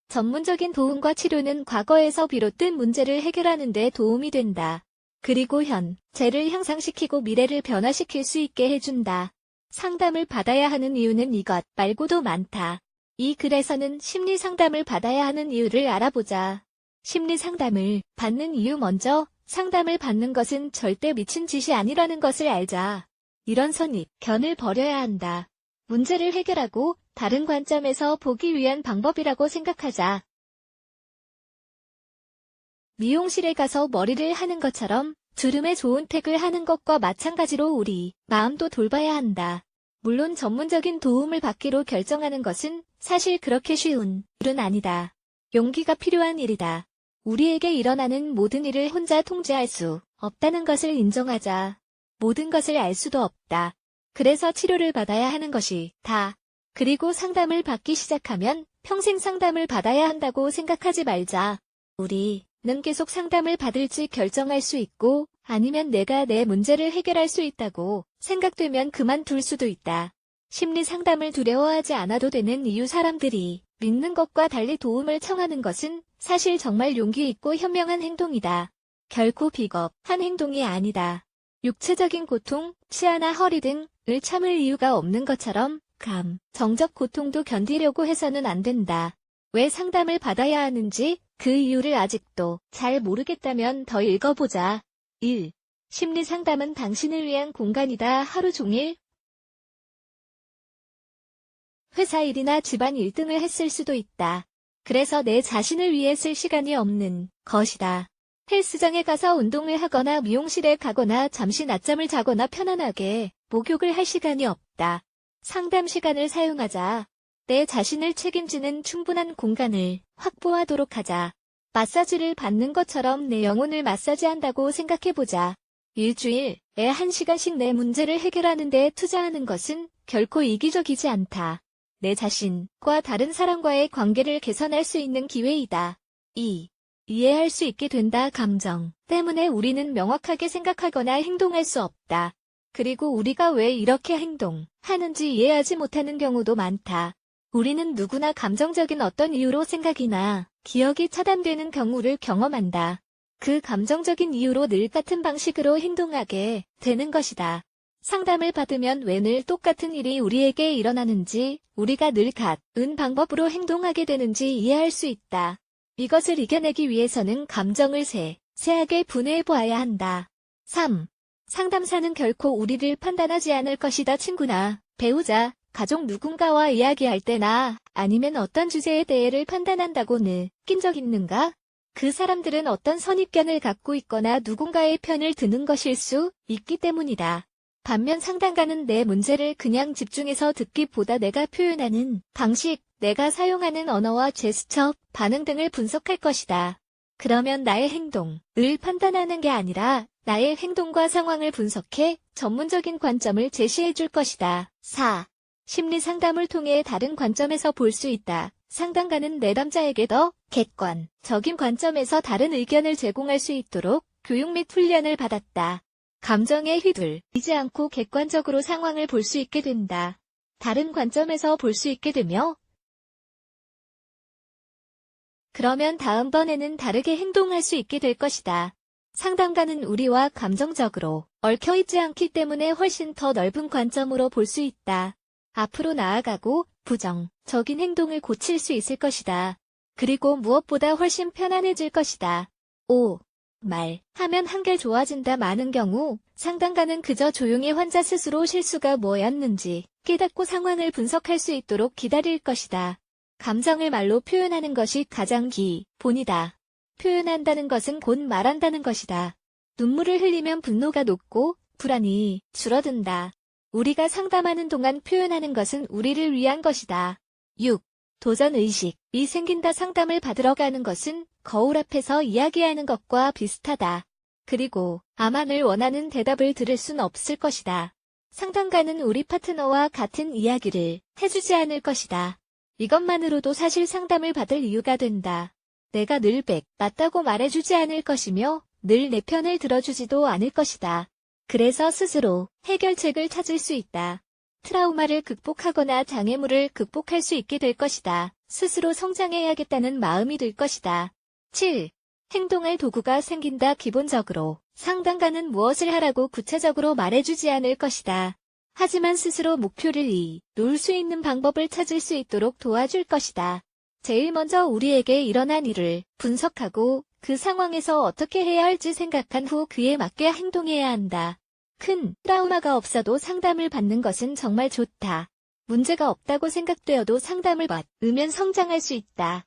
전문적인 도움과 치료는 과거에서 비롯된 문제를 해결하는 데 도움이 된다. 그리고 현재를 향상시키고 미래를 변화시킬 수 있게 해준다. 상담을 받아야 하는 이유는 이것 말고도 많다. 이 글에서는 심리 상담을 받아야 하는 이유를 알아보자. 심리 상담을 받는 이유 먼저, 상담을 받는 것은 절대 미친 짓이 아니라는 것을 알자. 이런 선입견을 버려야 한다. 문제를 해결하고 다른 관점에서 보기 위한 방법이라고 생각하자. 미용실에 가서 머리를 하는 것처럼 주름에 좋은 택을 하는 것과 마찬가지로 우리 마음도 돌봐야 한다. 물론 전문적인 도움을 받기로 결정하는 것은 사실 그렇게 쉬운 일은 아니다. 용기가 필요한 일이다. 우리에게 일어나는 모든 일을 혼자 통제할 수 없다는 것을 인정하자. 모든 것을 알 수도 없다. 그래서 치료를 받아야 하는 것이 다. 그리고 상담을 받기 시작하면 평생 상담을 받아야 한다고 생각하지 말자. 우리는 계속 상담을 받을지 결정할 수 있고 아니면 내가 내 문제를 해결할 수 있다고 생각되면 그만둘 수도 있다. 심리 상담을 두려워하지 않아도 되는 이유 사람들이 믿는 것과 달리 도움을 청하는 것은 사실 정말 용기 있고 현명한 행동이다. 결코 비겁한 행동이 아니다. 육체적인 고통, 치아나 허리 등을 참을 이유가 없는 것처럼 감정적 고통도 견디려고 해서는 안 된다. 왜 상담을 받아야 하는지 그 이유를 아직도 잘 모르겠다면 더 읽어보자. 1. 심리 상담은 당신을 위한 공간이다. 하루 종일 회사 일이나 집안 일 등을 했을 수도 있다. 그래서 내 자신을 위해 쓸 시간이 없는 것이다. 헬스장에 가서 운동을 하거나 미용실에 가거나 잠시 낮잠을 자거나 편안하게 목욕을 할 시간이 없다. 상담 시간을 사용하자. 내 자신을 책임지는 충분한 공간을 확보하도록 하자. 마사지를 받는 것처럼 내 영혼을 마사지한다고 생각해보자. 일주일에 1시간씩 내 문제를 해결하는 데 투자하는 것은 결코 이기적이지 않다. 내 자신과 다른 사람과의 관계를 개선할 수 있는 기회이다. 2. 이해할 수 있게 된다. 감정 때문에 우리는 명확하게 생각하거나 행동할 수 없다. 그리고 우리가 왜 이렇게 행동하는지 이해하지 못하는 경우도 많다. 우리는 누구나 감정적인 어떤 이유로 생각이나 기억이 차단되는 경우를 경험한다. 그 감정적인 이유로 늘 같은 방식으로 행동하게 되는 것이다. 상담을 받으면 왜 늘 똑같은 일이 우리에게 일어나는지, 우리가 늘 같은 방법으로 행동하게 되는지 이해할 수 있다. 이것을 이겨내기 위해서는 감정을 세세하게 분해해 보아야 한다. 3. 상담사는 결코 우리를 판단하지 않을 것이다. 친구나 배우자, 가족 누군가와 이야기할 때나 아니면 어떤 주제에 대해를 판단한다고 느낀 적 있는가? 그 사람들은 어떤 선입견을 갖고 있거나 누군가의 편을 드는 것일 수 있기 때문이다. 반면 상담가는 내 문제를 그냥 집중해서 듣기보다 내가 표현하는 방식, 내가 사용하는 언어와 제스처, 반응 등을 분석할 것이다. 그러면 나의 행동을 판단하는 게 아니라 나의 행동과 상황을 분석해 전문적인 관점을 제시해 줄 것이다. 4. 심리 상담을 통해 다른 관점에서 볼 수 있다. 상담가는 내담자에게 더 객관적인 관점에서 다른 의견을 제공할 수 있도록 교육 및 훈련을 받았다. 감정에 휘둘리지 않고 객관적으로 상황을 볼 수 있게 된다. 다른 관점에서 볼 수 있게 되며 그러면 다음번에는 다르게 행동할 수 있게 될 것이다. 상담가는 우리와 감정적으로 얽혀있지 않기 때문에 훨씬 더 넓은 관점으로 볼 수 있다. 앞으로 나아가고 부정적인 행동을 고칠 수 있을 것이다. 그리고 무엇보다 훨씬 편안해질 것이다. 5. 말하면 한결 좋아진다. 많은 경우 상담가는 그저 조용히 환자 스스로 실수가 뭐였는지 깨닫고 상황을 분석할 수 있도록 기다릴 것이다. 감정을 말로 표현하는 것이 가장 기본이다. 표현한다는 것은 곧 말한다는 것이다. 눈물을 흘리면 분노가 녹고 불안이 줄어든다. 우리가 상담하는 동안 표현하는 것은 우리를 위한 것이다. 6. 도전의식이 생긴다. 상담을 받으러 가는 것은 거울 앞에서 이야기하는 것과 비슷하다. 그리고 아마 늘 원하는 대답을 들을 순 없을 것이다. 상담가는 우리 파트너와 같은 이야기를 해주지 않을 것이다. 이것만으로도 사실 상담을 받을 이유가 된다. 내가 늘 맞다고 말해주지 않을 것이며 늘 내 편을 들어주지도 않을 것이다. 그래서 스스로 해결책을 찾을 수 있다. 트라우마를 극복하거나 장애물을 극복할 수 있게 될 것이다. 스스로 성장해야겠다는 마음이 들 것이다. 7. 행동할 도구가 생긴다. 기본적으로 상담가는 무엇을 하라고 구체적으로 말해주지 않을 것이다. 하지만 스스로 목표를 이룰 수 있는 방법을 찾을 수 있도록 도와줄 것이다. 제일 먼저 우리에게 일어난 일을 분석하고 그 상황에서 어떻게 해야 할지 생각한 후 그에 맞게 행동해야 한다. 큰 트라우마가 없어도 상담을 받는 것은 정말 좋다. 문제가 없다고 생각되어도 상담을 받으면 성장할 수 있다.